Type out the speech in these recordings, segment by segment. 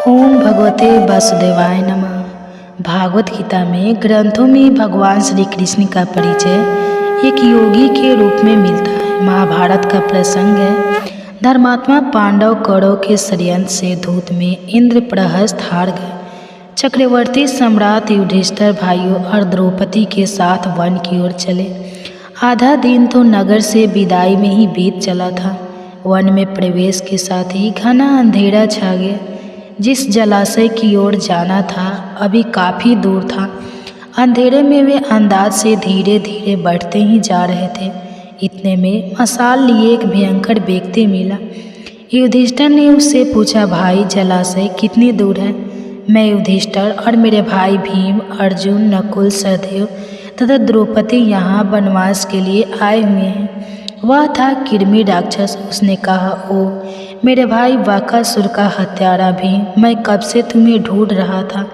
ओम भगवते वासुदेवाय नमः। भागवत गीता में ग्रंथों में भगवान श्री कृष्ण का परिचय एक योगी के रूप में मिलता है। महाभारत का प्रसंग है। धर्मात्मा पांडव कौरव के षड्यंत्र से धूत में इंद्रप्रहस्त हार गए। चक्रवर्ती सम्राट युधिष्ठिर भाइयों और द्रौपदी के साथ वन की ओर चले। आधा दिन तो नगर से विदाई में ही बीत चला था। वन में प्रवेश के साथ ही घना अंधेरा छा गया। जिस जलाशय की ओर जाना था अभी काफ़ी दूर था। अंधेरे में वे अंदाज से धीरे धीरे बढ़ते ही जा रहे थे। इतने में मशाल लिए एक भयंकर व्यक्ति मिला। युधिष्ठिर ने उससे पूछा, भाई जलाशय कितनी दूर है? मैं युधिष्ठिर और मेरे भाई भीम, अर्जुन, नकुल, सहदेव तथा द्रौपदी यहाँ वनवास के लिए आए हुए हैं। वह था किरमी राक्षस। उसने कहा, ओ मेरे भाई बकासुर का हत्यारा भीम, मैं कब से तुम्हें ढूंढ रहा था।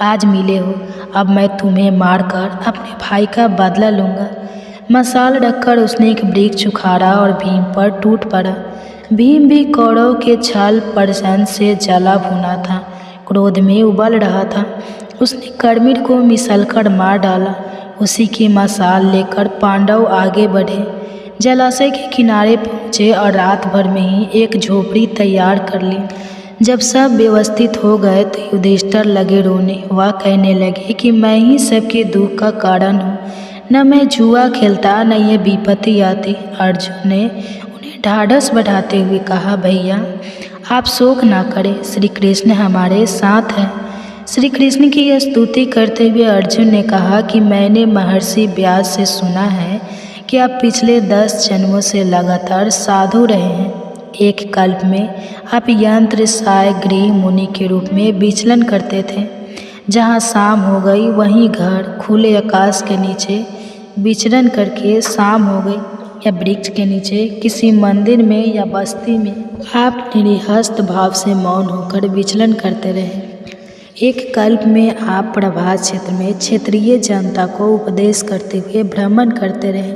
आज मिले हो। अब मैं तुम्हें मारकर अपने भाई का बदला लूँगा। मशाल रखकर उसने एक वृक्ष उखाड़ा और भीम पर टूट पड़ा। भीम भी कौरव के छल प्रसन्न से जला भुना था, क्रोध में उबल रहा था। उसने कर्मिर को मिसलकर मार डाला। उसी की मशाल लेकर पांडव आगे बढ़े। जलाशय के किनारे पहुँचे और रात भर में ही एक झोपड़ी तैयार कर ली। जब सब व्यवस्थित हो गए तो युधिष्ठिर लगे रोने। वह कहने लगे कि मैं ही सबके दुख का कारण हूँ। न मैं जुआ खेलता न ये विपत्ति आती। अर्जुन ने उन्हें ढाढ़स बढ़ाते हुए कहा, भैया आप शोक ना करें, श्री कृष्ण हमारे साथ हैं। श्री कृष्ण की स्तुति करते हुए अर्जुन ने कहा कि मैंने महर्षि व्यास से सुना है कि आप पिछले 10 जन्मों से लगातार साधु रहे हैं। एक कल्प में आप यंत्र साय गृह मुनि के रूप में विचलन करते थे। जहाँ शाम हो गई वहीं घर खुले आकाश के नीचे विचरण करके शाम हो गई, या वृक्ष के नीचे किसी मंदिर में या बस्ती में आप निरहस्त भाव से मौन होकर विचलन करते रहे। एक कल्प में आप प्रभात क्षेत्र में क्षेत्रीय जनता को उपदेश करते हुए भ्रमण करते रहे।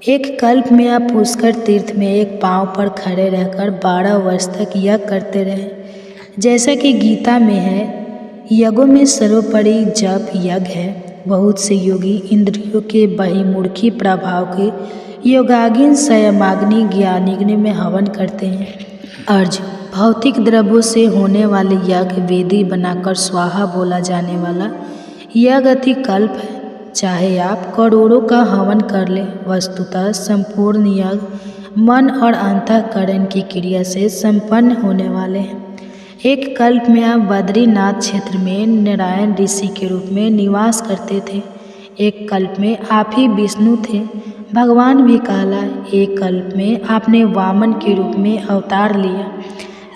एक कल्प में आप पुष्कर तीर्थ में एक पांव पर खड़े रहकर 12 वर्ष तक यज्ञ करते रहे। जैसा कि गीता में है, यज्ञों में सर्वोपरि जप यज्ञ है। बहुत से योगी इंद्रियों के बहिर्मुखी प्रभाव के योगाग्नि संयमाग्नि ज्ञानाग्नि में हवन करते हैं। अर्जुन, भौतिक द्रव्यों से होने वाले यज्ञ वेदी बनाकर स्वाहा बोला जाने वाला यज्ञ अति कल्प है। चाहे आप करोड़ों का हवन कर लें, वस्तुतः संपूर्ण यज्ञ मन और अंतःकरण की क्रिया से संपन्न होने वाले हैं। एक कल्प में आप बद्रीनाथ क्षेत्र में नारायण ऋषि के रूप में निवास करते थे। एक कल्प में आप ही विष्णु थे, भगवान भी कहलाए। एक कल्प में आपने वामन के रूप में अवतार लिया,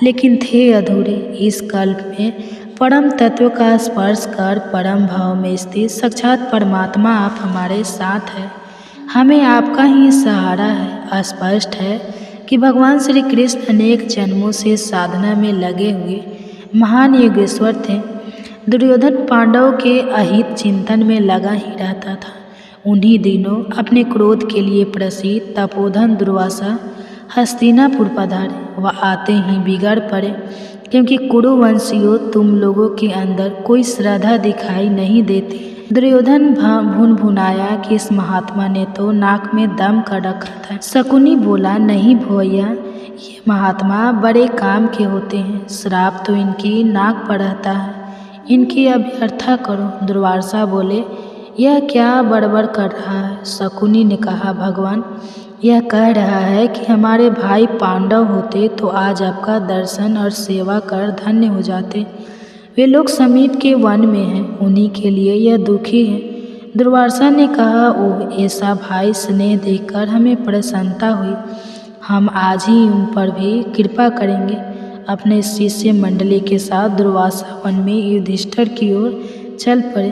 लेकिन थे अधूरे। इस कल्प में परम तत्व का स्पर्श कर परम भाव में स्थित साक्षात परमात्मा आप हमारे साथ है। हमें आपका ही सहारा है। स्पष्ट है कि भगवान श्री कृष्ण अनेक जन्मों से साधना में लगे हुए महान योगेश्वर थे। दुर्योधन पांडव के अहित चिंतन में लगा ही रहता था। उन्हीं दिनों अपने क्रोध के लिए प्रसिद्ध तपोधन दुर्वासा हस्तिनापुर पधारे। वह आते ही बिगड़ पड़े, क्योंकि कुरुवंशियों तुम लोगों के अंदर कोई श्रद्धा दिखाई नहीं देती। दुर्योधन भुन भुनाया कि इस महात्मा ने तो नाक में दम कर रखा था। शकुनी बोला, नहीं भैया, ये महात्मा बड़े काम के होते हैं। श्राप तो इनकी नाक पर रहता है, इनकी अभ्यर्था करो। दुर्वासा बोले, यह क्या बड़बड़ कर रहा है? शकुनी ने कहा, भगवान यह कह रहा है कि हमारे भाई पांडव होते तो आज आपका दर्शन और सेवा कर धन्य हो जाते। वे लोग समीप के वन में हैं, उन्हीं के लिए यह दुखी है। दुर्वासा ने कहा, ओह ऐसा भाई स्नेह देखकर हमें प्रसन्नता हुई। हम आज ही उन पर भी कृपा करेंगे। अपने शिष्य मंडली के साथ दुर्वासा वन में युधिष्ठिर की ओर चल पड़े।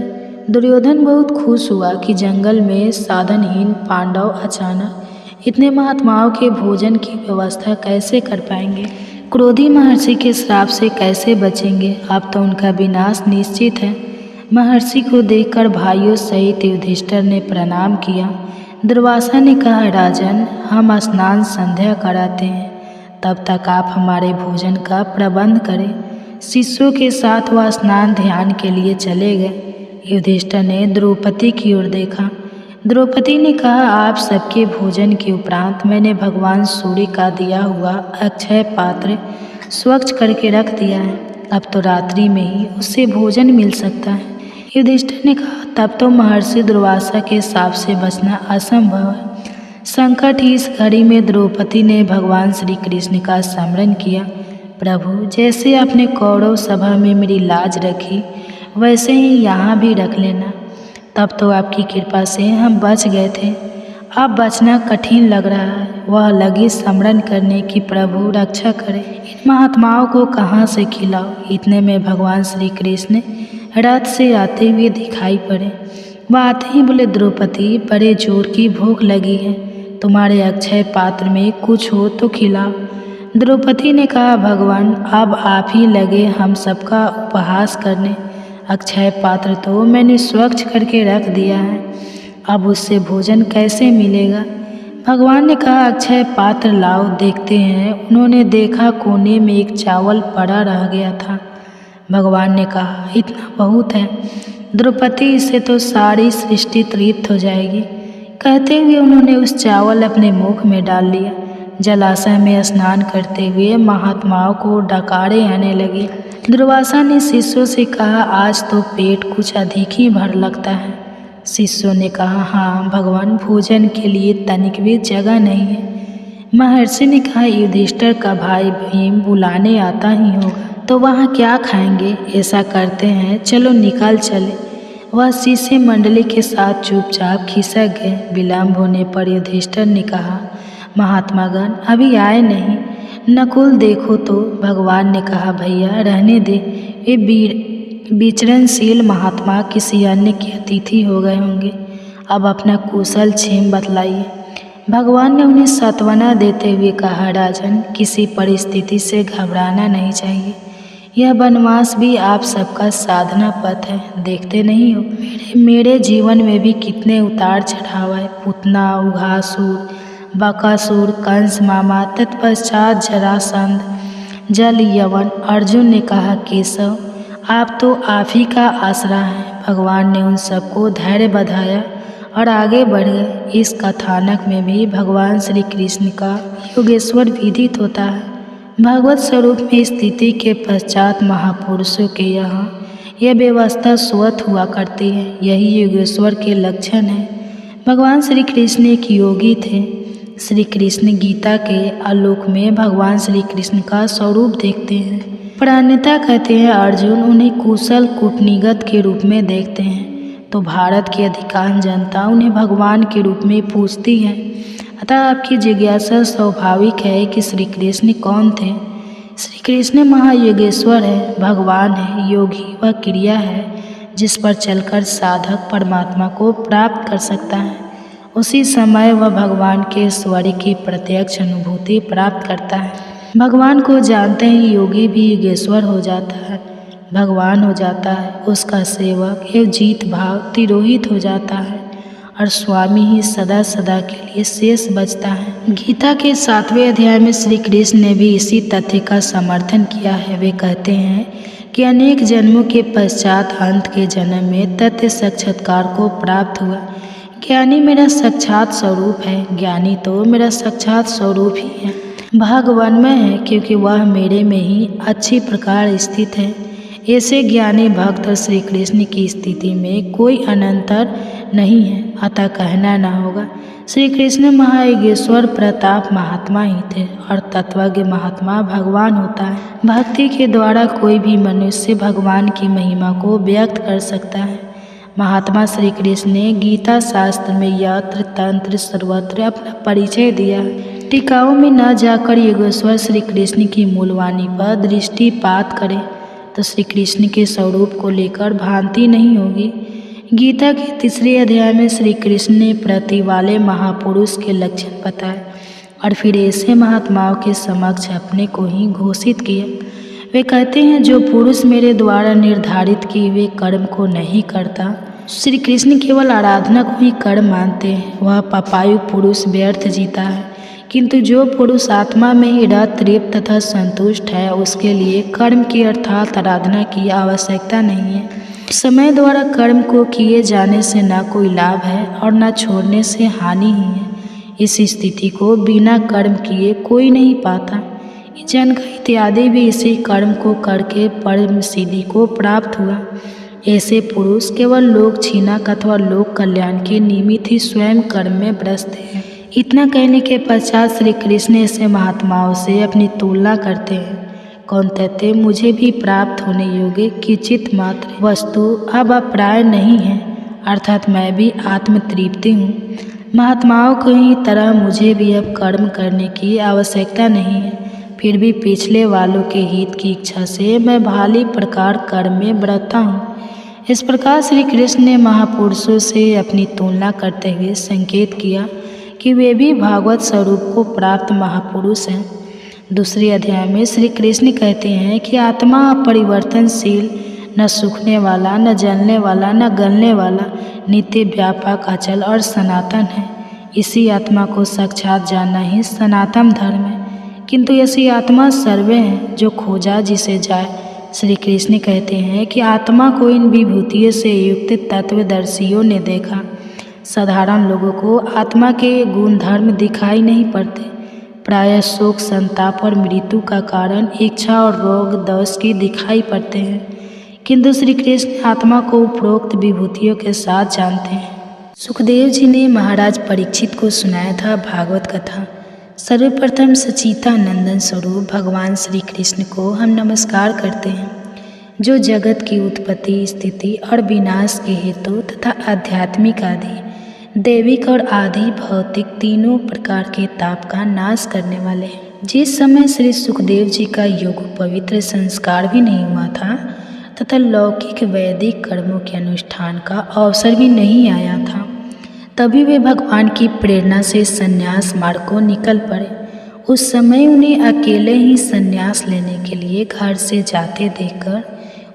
दुर्योधन बहुत खुश हुआ कि जंगल में साधनहीन पांडव अचानक इतने महात्माओं के भोजन की व्यवस्था कैसे कर पाएंगे? क्रोधी महर्षि के श्राप से कैसे बचेंगे? अब तो उनका विनाश निश्चित है। महर्षि को देखकर भाइयों सहित युधिष्ठिर ने प्रणाम किया। दुर्वासा ने कहा, राजन हम स्नान संध्या कराते हैं, तब तक आप हमारे भोजन का प्रबंध करें। शिष्यों के साथ वह स्नान ध्यान के लिए चले गए। युधिष्ठिर ने द्रौपदी की ओर देखा। द्रौपदी ने कहा, आप सबके भोजन के उपरांत मैंने भगवान सूर्य का दिया हुआ अक्षय पात्र स्वच्छ करके रख दिया है। अब तो रात्रि में ही उससे भोजन मिल सकता है। युधिष्ठिर ने कहा, तब तो महर्षि दुर्वासा के शाप से बचना असंभव है। संकट ही इस घड़ी में द्रौपदी ने भगवान श्री कृष्ण का स्मरण किया। प्रभु, जैसे आपने कौरव सभा में मेरी लाज रखी, वैसे ही यहाँ भी रख लेना। तब तो आपकी कृपा से हम बच गए थे, अब बचना कठिन लग रहा है। वह लगी स्मरण करने की प्रभु रक्षा करे, इन महात्माओं को कहाँ से खिलाओ। इतने में भगवान श्री कृष्ण रथ से आते हुए दिखाई पड़े। वह आते ही बोले, द्रौपदी, बड़े जोर की भूख लगी है, तुम्हारे अक्षय पात्र में कुछ हो तो खिलाओ। द्रौपदी ने कहा, भगवान, अब आप ही लगे हम सबका उपहास करने। अक्षय पात्र तो मैंने स्वच्छ करके रख दिया है, अब उससे भोजन कैसे मिलेगा। भगवान ने कहा, अक्षय पात्र लाओ, देखते हैं। उन्होंने देखा, कोने में एक चावल पड़ा रह गया था। भगवान ने कहा, इतना बहुत है द्रौपदी, इससे तो सारी सृष्टि तृप्त हो जाएगी। कहते हुए उन्होंने उस चावल अपने मुख में डाल लिया। जलाशय में स्नान करते हुए महात्माओं को डकारे आने लगे। दुर्वासा ने शिष्यों से कहा, आज तो पेट कुछ अधिक ही भर लगता है। शिष्यों ने कहा, हाँ भगवान, भोजन के लिए तनिक भी जगह नहीं है। महर्षि ने कहा, युधिष्ठिर का भाई भीम बुलाने आता ही होगा, तो वहाँ क्या खाएंगे। ऐसा करते हैं, चलो निकल चले। वह शिष्य मंडली के साथ चुपचाप खिसक गए। विलम्ब होने पर युधिष्ठिर ने कहा, महात्मागण अभी आए नहीं। नकुल देखो तो। भगवान ने कहा, भैया रहने दे, ये विचरणशील महात्मा किसी अन्य के अतिथि हो गए होंगे। अब अपना कुशल क्षेम बतलाइए। भगवान ने उन्हें सांत्वना देते हुए कहा, राजन, किसी परिस्थिति से घबराना नहीं चाहिए। यह वनवास भी आप सबका साधना पथ है, देखते नहीं हो मेरे जीवन में भी कितने उतार चढ़ाव है। पूतना, उघासुर, बकासुर, कंस मामा, तत्पश्चात जरासंध, जल यवन। अर्जुन ने कहा, केशव, आप तो आप ही का आसरा है। भगवान ने उन सबको धैर्य बधाया और आगे बढ़ गए। इस कथानक में भी भगवान श्री कृष्ण का योगेश्वर विदित होता है। भगवत स्वरूप में स्थिति के पश्चात महापुरुषों के यहाँ यह व्यवस्था स्वतः हुआ करती है। यही योगेश्वर के लक्षण है। भगवान श्री कृष्ण एक योगी थे। श्री कृष्ण गीता के आलोक में भगवान श्री कृष्ण का स्वरूप देखते हैं। पर अन्यथा कहते हैं अर्जुन उन्हें कुशल कूटनीतिज्ञ के रूप में देखते हैं, तो भारत की अधिकांश जनता उन्हें भगवान के रूप में पूजती है। अतः आपकी जिज्ञासा स्वाभाविक है कि श्री कृष्ण कौन थे। श्री कृष्ण महायोगेश्वर है, भगवान है। योगी वह क्रिया है जिस पर चलकर साधक परमात्मा को प्राप्त कर सकता है। उसी समय वह भगवान के स्वर्ग की प्रत्यक्ष अनुभूति प्राप्त करता है। भगवान को जानते ही योगी भी योगेश्वर हो जाता है, भगवान हो जाता है। उसका सेवक एवं जीत भाव तिरोहित हो जाता है और स्वामी ही सदा सदा के लिए शेष बचता है। गीता के 7वें अध्याय में श्री कृष्ण ने भी इसी तथ्य का समर्थन किया है। वे कहते हैं कि अनेक जन्मों के पश्चात अंत के जन्म में तथ्य साक्षात्कार को प्राप्त हुआ। ज्ञानी मेरा साक्षात स्वरूप है। ज्ञानी तो मेरा साक्षात स्वरूप ही है, भगवानमय है, क्योंकि वह मेरे में ही अच्छी प्रकार स्थित है। ऐसे ज्ञानी भक्त और श्री कृष्ण की स्थिति में कोई अनंतर नहीं है। अतः कहना न होगा श्री कृष्ण महायोगेश्वर प्रताप महात्मा ही थे और तत्वज्ञ महात्मा भगवान होता है। भक्ति के द्वारा कोई भी मनुष्य भगवान की महिमा को व्यक्त कर सकता है। महात्मा श्री कृष्ण ने गीता शास्त्र में यत्र तंत्र सर्वत्र अपना परिचय दिया। टीकाओं में न जाकर योगेश्वर श्री कृष्ण की मूलवाणी पर दृष्टिपात करें तो श्री कृष्ण के स्वरूप को लेकर भ्रांति नहीं होगी। गीता के 3 अध्याय में श्री कृष्ण ने प्रति वाले महापुरुष के लक्षण बताए और फिर ऐसे महात्माओं के समक्ष अपने को ही घोषित किया। वे कहते हैं, जो पुरुष मेरे द्वारा निर्धारित किए हुए कर्म को नहीं करता, श्री कृष्ण केवल आराधना को ही कर्म मानते हैं, वह पापायु पुरुष व्यर्थ जीता है, किंतु जो पुरुष आत्मा में ही तृप्त तथा संतुष्ट है उसके लिए कर्म की अर्थात आराधना की आवश्यकता नहीं है। समय द्वारा कर्म को किए जाने से न कोई लाभ है और न छोड़ने से हानि ही है। इस स्थिति को बिना कर्म किए कोई नहीं पाता। जनक इत्यादि भी इसी कर्म को करके परम सिद्धि को प्राप्त हुआ। ऐसे पुरुष केवल लोक छीनक अथवा लोक कल्याण के निमित्त ही स्वयं कर्म में व्यस्त हैं। इतना कहने के पश्चात श्री कृष्ण ऐसे महात्माओं से अपनी तुलना करते हैं। कौन्तेय, मुझे भी प्राप्त होने योग्य किंचित मात्र वस्तु अब अप्राय नहीं है, अर्थात मैं भी आत्मतृप्ति हूँ। महात्माओं की ही तरह मुझे भी अब कर्म करने की आवश्यकता नहीं है। फिर भी पिछले वालों के हित की इच्छा से मैं भाली प्रकार कर्म में बरता हूँ। इस प्रकार श्री कृष्ण ने महापुरुषों से अपनी तुलना करते हुए संकेत किया कि वे भी भागवत स्वरूप को प्राप्त महापुरुष हैं। दूसरे अध्याय में श्री कृष्ण कहते हैं कि आत्मा अपरिवर्तनशील, न सूखने वाला, न जलने वाला, न गलने वाला, नित्य व्यापक, अचल और सनातन है। इसी आत्मा को साक्षात जानना ही सनातन धर्म है। किंतु ऐसी आत्मा सर्वे है जो खोजा जिसे जाए। श्री कृष्ण कहते हैं कि आत्मा को इन विभूतियों से युक्त तत्वदर्शियों ने देखा। साधारण लोगों को आत्मा के गुण धर्म दिखाई नहीं पड़ते। प्रायः शोक, संताप और मृत्यु का कारण इच्छा और रोग दोष की दिखाई पड़ते हैं। किंतु श्री कृष्ण आत्मा को उपरोक्त विभूतियों के साथ जानते हैं। सुखदेव जी ने महाराज परीक्षित को सुनाया था भागवत कथा। सर्वप्रथम सच्चिदानंद स्वरूप भगवान श्री कृष्ण को हम नमस्कार करते हैं, जो जगत की उत्पत्ति, स्थिति और विनाश के हेतु तथा आध्यात्मिक आदि, दैविक और आदि भौतिक तीनों प्रकार के ताप का नाश करने वाले हैं। जिस समय श्री सुखदेव जी का योग पवित्र संस्कार भी नहीं हुआ था तथा लौकिक वैदिक कर्मों के अनुष्ठान का अवसर भी नहीं आया था, तभी वे भगवान की प्रेरणा से संन्यास मार्ग को निकल पड़े। उस समय उन्हें अकेले ही संन्यास लेने के लिए घर से जाते देखकर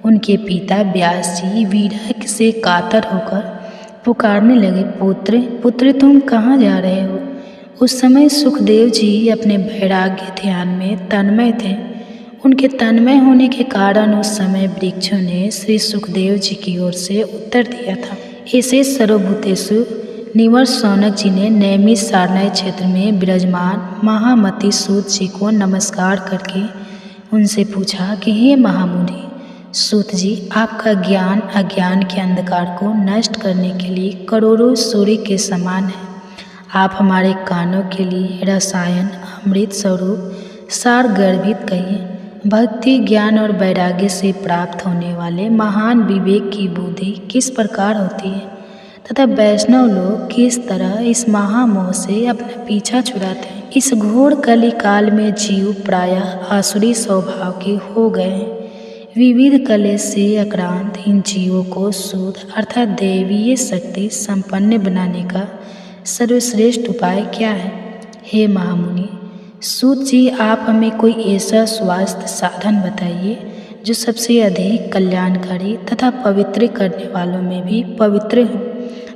उनके पिता व्यास जी विरह से कातर होकर पुकारने लगे, पुत्र पुत्र तुम कहाँ जा रहे हो। उस समय सुखदेव जी अपने वैराग्य ध्यान में तन्मय थे। उनके तन्मय होने के कारण उस समय वृक्षों ने श्री सुखदेव जी की ओर से उत्तर दिया था। ऐसे सर्वभूतेषु निवर शौनक जी ने नैमिष सारनाथ क्षेत्र में विराजमान महामति सूत जी को नमस्कार करके उनसे पूछा कि हे महामुनि सूत जी, आपका ज्ञान अज्ञान के अंधकार को नष्ट करने के लिए करोड़ों सूर्य के समान है। आप हमारे कानों के लिए रसायन अमृत स्वरूप सार गर्भित कहिए। भक्ति, ज्ञान और वैराग्य से प्राप्त होने वाले महान विवेक की बुद्धि किस प्रकार होती है तथा वैष्णव लोग किस तरह इस महामोह से अपना पीछा छुड़ाते हैं। इस घोर कली काल में जीव प्रायः आसुरी स्वभाव के हो गए हैं। विविध कलेश से आक्रांत इन जीवों को शुद्ध अर्थात दैवीय शक्ति संपन्न बनाने का सर्वश्रेष्ठ उपाय क्या है। हे महामुनि सूत जी, आप हमें कोई ऐसा स्वास्थ्य साधन बताइए जो सबसे अधिक कल्याणकारी तथा पवित्र करने वालों में भी पवित्र हो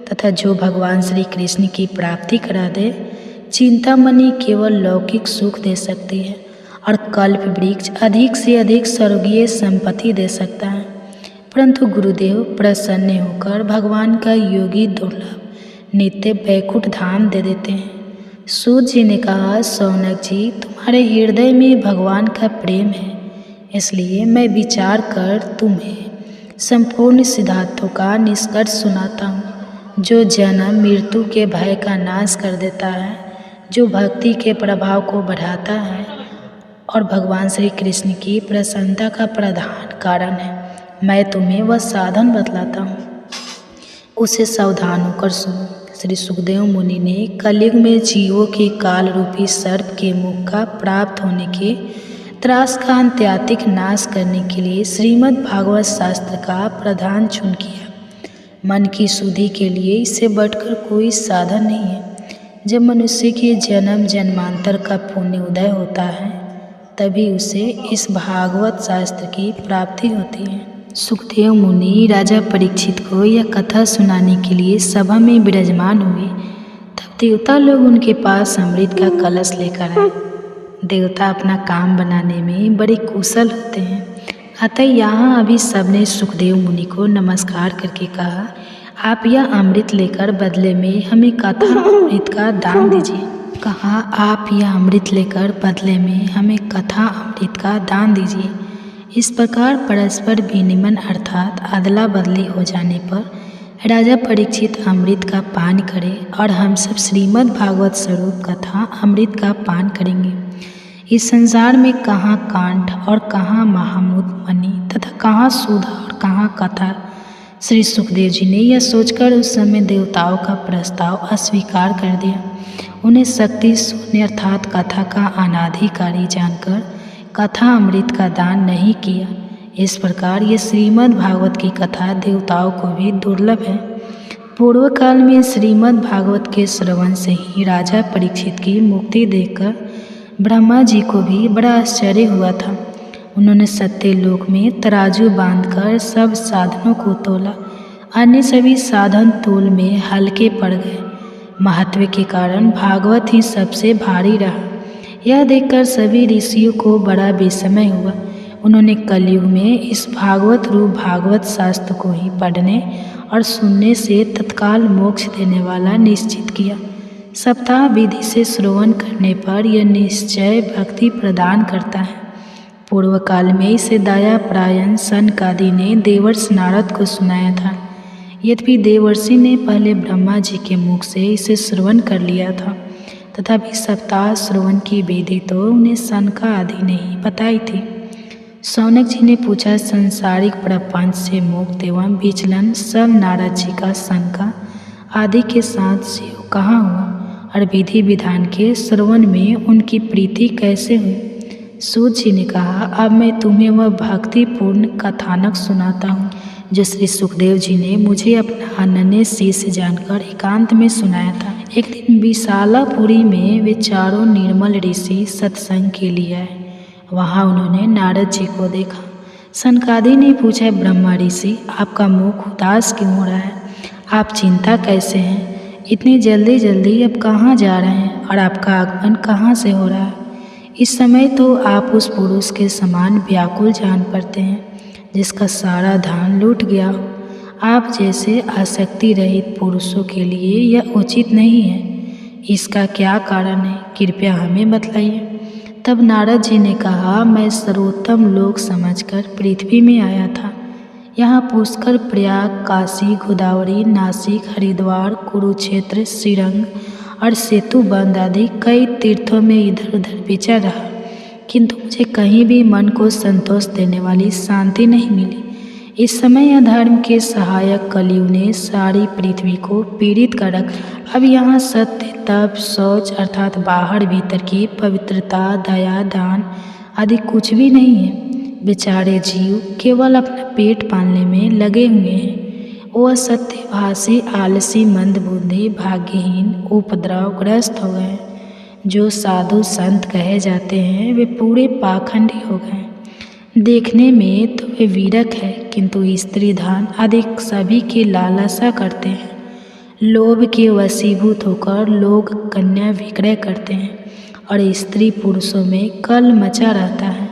तथा जो भगवान श्री कृष्ण की प्राप्ति करा दे। चिंतामणि केवल लौकिक सुख दे सकती है और कल्प वृक्ष अधिक से अधिक स्वर्गीय संपत्ति दे सकता है, परंतु गुरुदेव प्रसन्न होकर भगवान का योगी दुर्लभ नित्य वैकुंठ धाम दे देते हैं। सूत जी ने कहा, शौनक जी, तुम्हारे हृदय में भगवान का प्रेम है, इसलिए मैं विचार कर तुम्हें संपूर्ण सिद्धांतों का निष्कर्ष सुनाता हूँ, जो जन्म मृत्यु के भय का नाश कर देता है, जो भक्ति के प्रभाव को बढ़ाता है और भगवान श्री कृष्ण की प्रसन्नता का प्रधान कारण है। मैं तुम्हें वह साधन बतलाता हूँ, उसे सावधान होकर सुनो। श्री सुखदेव मुनि ने कलयुग में जीवों के काल रूपी सर्प के मुख का प्राप्त होने के त्रास का अंत्यातिक नाश करने के लिए श्रीमद् भागवत शास्त्र का प्रधान चुन किया। मन की शुद्धि के लिए इससे बढ़कर कोई साधन नहीं है। जब मनुष्य के जन्म जन्मांतर का पुण्य उदय होता है, तभी उसे इस भागवत शास्त्र की प्राप्ति होती है। सुखदेव मुनि राजा परीक्षित को यह कथा सुनाने के लिए सभा में विराजमान हुए। तब देवता लोग उनके पास अमृत का कलश लेकर आए। देवता अपना काम बनाने में बड़े कुशल होते हैं। अतः यहाँ अभी सबने सुखदेव मुनि को नमस्कार करके कहा, आप यह अमृत लेकर बदले में हमें कथा अमृत का दान दीजिए। कहा, आप यह अमृत लेकर बदले में हमें कथा अमृत का दान दीजिए। इस प्रकार परस्पर विनिमय अर्थात अदला बदली हो जाने पर राजा परीक्षित अमृत का पान करें और हम सब श्रीमद् भागवत स्वरूप कथा अमृत का पान करेंगे। इस संसार में कहाँ कांठ और कहाँ महामूद मणि तथा कहाँ सुधा और कहाँ कथा। श्री सुखदेव जी ने यह सोचकर उस समय देवताओं का प्रस्ताव अस्वीकार कर दिया। उन्हें शक्ति शून्य अर्थात कथा का अनाधिकारी जानकर कथा अमृत का दान नहीं किया। इस प्रकार ये श्रीमद् भागवत की कथा देवताओं को भी दुर्लभ है। पूर्व काल में श्रीमद् भागवत के श्रवण से ही राजा परीक्षित की मुक्ति देखकर ब्रह्मा जी को भी बड़ा आश्चर्य हुआ था। उन्होंने सत्यलोक में तराजू बांधकर सब साधनों को तोला। अन्य सभी साधन तोल में हल्के पड़ गए। महत्व के कारण भागवत ही सबसे भारी रहा। यह देखकर सभी ऋषियों को बड़ा विस्मय हुआ। उन्होंने कलयुग में इस भागवत रूप भागवत शास्त्र को ही पढ़ने और सुनने से तत्काल मोक्ष देने वाला निश्चित किया। सप्ताह विधि से श्रवण करने पर यह निश्चय भक्ति प्रदान करता है। पूर्व काल में इसे दयापरायण सनकादि ने देवर्षि नारद को सुनाया था। यद्यपि देवर्षि ने पहले ब्रह्मा जी के मुख से इसे श्रवण कर लिया था, तथापि सप्ताह श्रवण की विधि तो उन्हें सनका आदि ने ही बताई थी। शौनक जी ने पूछा, संसारिक प्रपंच से मुक्त एवं विचलन सब नारद जी का शंका आदि के साथ शिव कहाँ हुआ और विधि विधान के श्रवण में उनकी प्रीति कैसे हुई? सूत जी ने कहा, अब मैं तुम्हें वह भक्तिपूर्ण कथानक सुनाता हूँ जो श्री सुखदेव जी ने मुझे अपना अनन्य शिष्य जानकर एकांत में सुनाया था। एक दिन विशालापुरी में वे चारों निर्मल ऋषि सत्संग के लिए आए। वहाँ उन्होंने नारद जी को देखा। सनकादि ने पूछा, ब्रह्मा ऋषि, आपका मुख उदास क्यों हो रहा है? आप चिंता कैसे हैं? इतनी जल्दी जल्दी अब कहाँ जा रहे हैं और आपका आगमन कहाँ से हो रहा है? इस समय तो आप उस पुरुष के समान व्याकुल जान पड़ते हैं जिसका सारा धन लूट गया हो। आप जैसे आसक्ति रहित पुरुषों के लिए यह उचित नहीं है। इसका क्या कारण है? कृपया हमें बतलाइए। तब नारद जी ने कहा, मैं सर्वोत्तम लोक समझकर पृथ्वी में आया था। यहाँ पुष्कर, प्रयाग, काशी, गोदावरी, नासिक, हरिद्वार, कुरुक्षेत्र, श्रीरंग और सेतुबंध आदि कई तीर्थों में इधर उधर विचर रहा, किंतु मुझे कहीं भी मन को संतोष देने वाली शांति नहीं मिली। इस समय अधर्म के सहायक कलयुग ने सारी पृथ्वी को पीड़ित कर रखा। अब यहाँ सत्य, तप, शौच अर्थात बाहर भीतर की पवित्रता, दया, दान आदि कुछ भी नहीं है। बेचारे जीव केवल अपना पेट पालने में लगे हुए हैं। वह सत्यभाषी, आलसी, मंदबुद्धि, भाग्यहीन, उपद्रवग्रस्त हो गए। जो साधु संत कहे जाते हैं वे पूरे पाखंडी हो गए। देखने में तो वे वीरक है, किंतु स्त्री धन आदि सभी की लालसा करते हैं। लोभ के वशीभूत होकर लोग कन्या विक्रय करते हैं और स्त्री पुरुषों में कल मचा रहता है।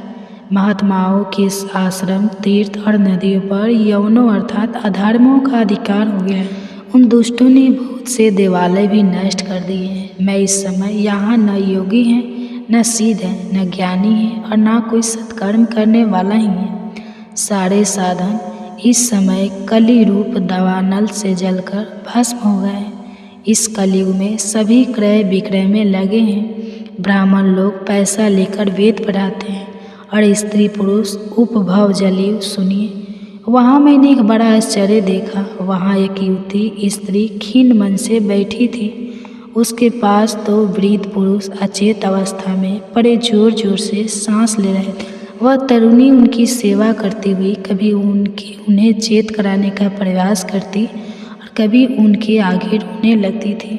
महात्माओं के आश्रम, तीर्थ और नदियों पर यौनों अर्थात अधर्मों का अधिकार हो गया है। उन दुष्टों ने बहुत से देवालय भी नष्ट कर दिए हैं। मैं इस समय यहाँ न योगी हैं, न सिद्ध है, न ज्ञानी है और न कोई सत्कर्म करने वाला ही है। सारे साधन इस समय कली रूप दावानल से जलकर भस्म हो गए। इस कलयुग में सभी क्रय विक्रय में लगे हैं। ब्राह्मण लोग पैसा लेकर वेद पढ़ाते हैं और स्त्री पुरुष उपभव जलीय। सुनिए, वहाँ मैंने एक बड़ा आश्चर्य देखा। वहाँ एक युवती स्त्री खीन मन से बैठी थी। उसके पास दो वृद्ध पुरुष अचेत अवस्था में बड़े जोर जोर से सांस ले रहे थे। वह तरुणी उनकी सेवा करती हुई कभी उन्हें चेत कराने का प्रयास करती और कभी उनके आगे रोने लगती थी।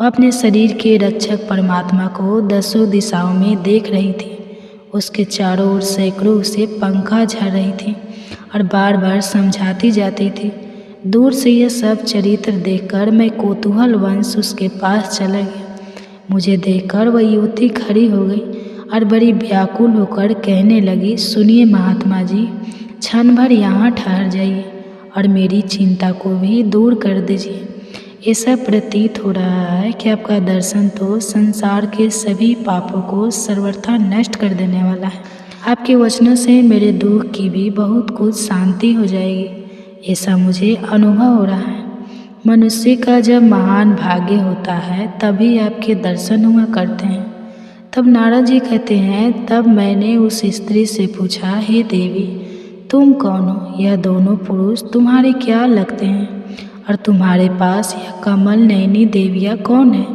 वह अपने शरीर के रक्षक परमात्मा को दसों दिशाओं में देख रही थी। उसके चारों ओर सैकड़ों उसे पंखा झड़ रही थी और बार बार समझाती जाती थी। दूर से यह सब चरित्र देखकर मैं कौतूहलवश उसके पास चला गया। मुझे देखकर वह युवती खड़ी हो गई और बड़ी व्याकुल होकर कहने लगी, सुनिए महात्मा जी, क्षण भर यहाँ ठहर जाइए और मेरी चिंता को भी दूर कर दीजिए। ऐसा प्रतीत हो रहा है कि आपका दर्शन तो संसार के सभी पापों को सर्वथा नष्ट कर देने वाला है। आपके वचनों से मेरे दुख की भी बहुत कुछ शांति हो जाएगी, ऐसा मुझे अनुभव हो रहा है। मनुष्य का जब महान भाग्य होता है तभी आपके दर्शन हुआ करते हैं। तब नारद जी कहते हैं, तब मैंने उस स्त्री से पूछा, हे देवी, तुम कौन हो? यह दोनों पुरुष तुम्हारे क्या लगते हैं? और तुम्हारे पास यह कमल नयनी देवियाँ कौन है?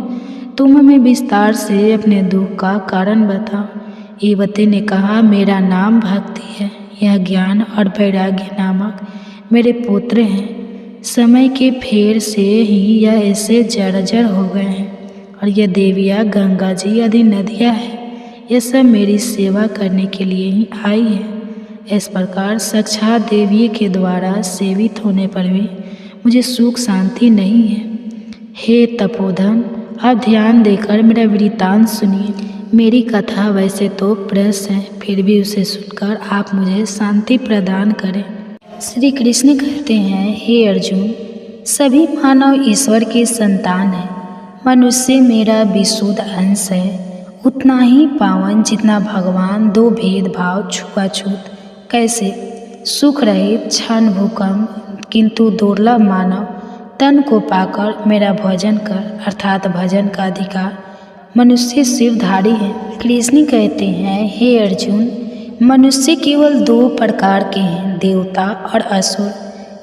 तुम हमें विस्तार से अपने दुख का कारण बताओ। युवती ने कहा, मेरा नाम भक्ति है। यह ज्ञान और वैराग्य नामक मेरे पुत्र हैं। समय के फेर से ही यह ऐसे जर्जर हो गए हैं और यह देवियाँ गंगा जी आदि नदियाँ हैं। यह सब मेरी सेवा करने के लिए ही आई है। इस प्रकार साक्षात देवी के द्वारा सेवित होने पर भी मुझे सुख शांति नहीं है। हे तपोधन, आप ध्यान देकर मेरा वृत्तांत सुनिए। मेरी कथा वैसे तो प्रस है, फिर भी उसे सुनकर आप मुझे शांति प्रदान करें। श्री कृष्ण कहते हैं, हे अर्जुन, सभी मानव ईश्वर की संतान है। मनुष्य मेरा विशुद्ध अंश है, उतना ही पावन जितना भगवान। दो भेदभाव, छुआछूत, कैसे सुख रहित क्षण भूकंप, किंतु दुर्लभ मानव तन को पाकर मेरा भजन कर, अर्थात भजन का अधिकार मनुष्य सिरधारी है। कृष्ण कहते हैं, हे अर्जुन, मनुष्य केवल दो प्रकार के हैं, देवता और असुर।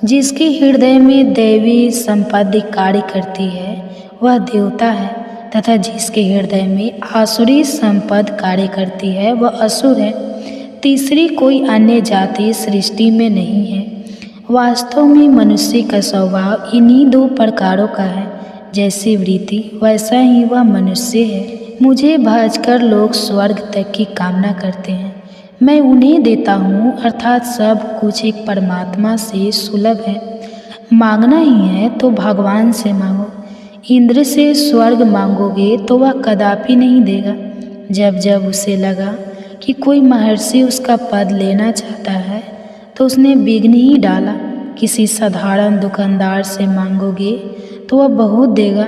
जिसके हृदय में दैवी संपत्ति कार्य करती है वह देवता है, तथा जिसके हृदय में आसुरी संपत्ति कार्य करती है वह असुर है। तीसरी कोई अन्य जाति सृष्टि में नहीं है। वास्तव में मनुष्य का स्वभाव इन्हीं दो प्रकारों का है। जैसी वृत्ति वैसा ही वह मनुष्य है। मुझे भजकर लोग स्वर्ग तक की कामना करते हैं, मैं उन्हें देता हूँ, अर्थात सब कुछ एक परमात्मा से सुलभ है। मांगना ही है तो भगवान से मांगो। इंद्र से स्वर्ग मांगोगे तो वह कदापि नहीं देगा। जब जब उसे लगा कि कोई महर्षि उसका पद लेना चाहता है तो उसने विघ्न ही डाला। किसी साधारण दुकानदार से मांगोगे तो वह बहुत देगा,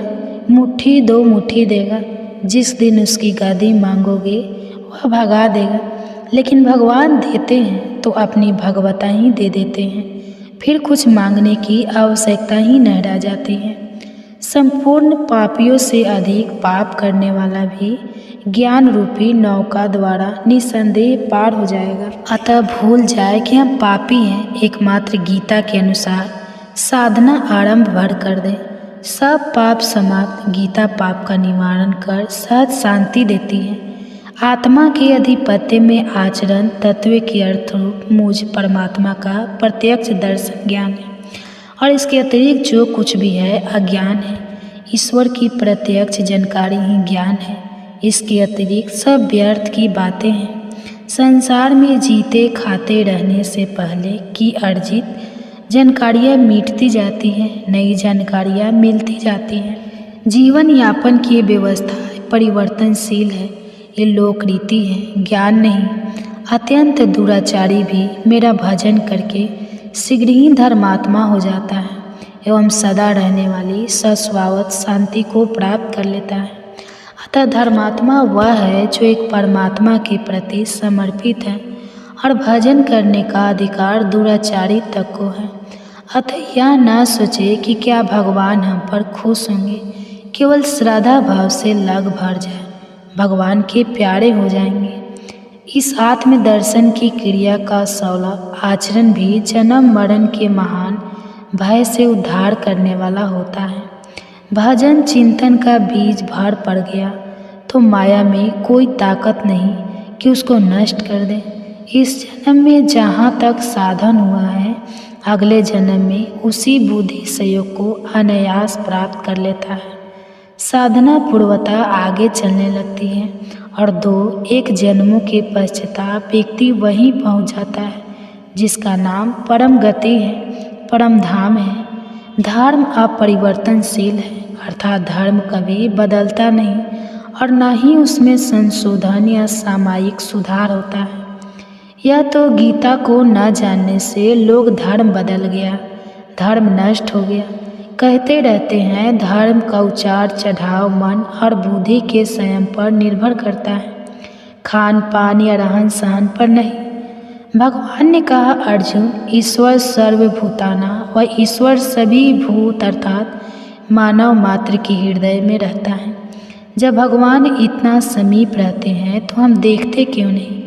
मुट्ठी दो मुट्ठी देगा। जिस दिन उसकी गद्दी मांगोगे वह भगा देगा। लेकिन भगवान देते हैं तो अपनी भगवता ही दे देते हैं, फिर कुछ मांगने की आवश्यकता ही न रह जाती है। संपूर्ण पापियों से अधिक पाप करने वाला भी ज्ञान रूपी नौका द्वारा निसंदेह पार हो जाएगा। अतः भूल जाए कि हम पापी हैं, एकमात्र गीता के अनुसार साधना आरंभ भर कर दे। सब पाप समाप्त, गीता पाप का निवारण कर सहज शांति देती है। आत्मा के अधिपत्य में आचरण तत्व के अर्थ रूप मुझ परमात्मा का प्रत्यक्ष दर्शन ज्ञान है, और इसके अतिरिक्त जो कुछ भी है अज्ञान है। ईश्वर की प्रत्यक्ष जानकारी ही ज्ञान है, इसके अतिरिक्त सब व्यर्थ की बातें हैं। संसार में जीते खाते रहने से पहले की अर्जित जानकारियाँ मिटती जाती हैं, नई जानकारियाँ मिलती जाती हैं। जीवन यापन की व्यवस्था परिवर्तनशील है, ये लोक रीति है, ज्ञान नहीं। अत्यंत दुराचारी भी मेरा भजन करके शीघ्र ही धर्मात्मा हो जाता है एवं सदा रहने वाली सस्वावत शांति को प्राप्त कर लेता है। अतः धर्मात्मा वह है जो एक परमात्मा के प्रति समर्पित है, और भजन करने का अधिकार दुराचारी तक को है। अतः यह न सोचे कि क्या भगवान हम पर खुश होंगे। केवल श्रद्धा भाव से लग भर जाए, भगवान के प्यारे हो जाएंगे। इस आत्म दर्शन की क्रिया का सौला आचरण भी जन्म मरण के महान भय से उद्धार करने वाला होता है। भजन चिंतन का बीज भर पड़ गया तो माया में कोई ताकत नहीं कि उसको नष्ट कर दे। इस जन्म में जहाँ तक साधन हुआ है, अगले जन्म में उसी बुद्धि सहयोग को अनायास प्राप्त कर लेता है। साधना पूर्वता आगे चलने लगती है और दो एक जन्मों के पश्चाताप व्यक्ति वहीं पहुंच जाता है जिसका नाम परम गति है, परम धाम है। धर्म अपरिवर्तनशील है, अर्थात धर्म कभी बदलता नहीं और न ही उसमें संशोधन या सामयिक सुधार होता है। यह तो गीता को न जानने से लोग धर्म बदल गया, धर्म नष्ट हो गया कहते रहते हैं। धर्म का उतार चढ़ाव मन और बुद्धि के संयम पर निर्भर करता है, खान पान या रहन सहन पर नहीं। भगवान ने कहा, अर्जुन, ईश्वर सर्वभूताना व ईश्वर सभी भूत अर्थात मानव मात्र के हृदय में रहता है। जब भगवान इतना समीप रहते हैं तो हम देखते क्यों नहीं?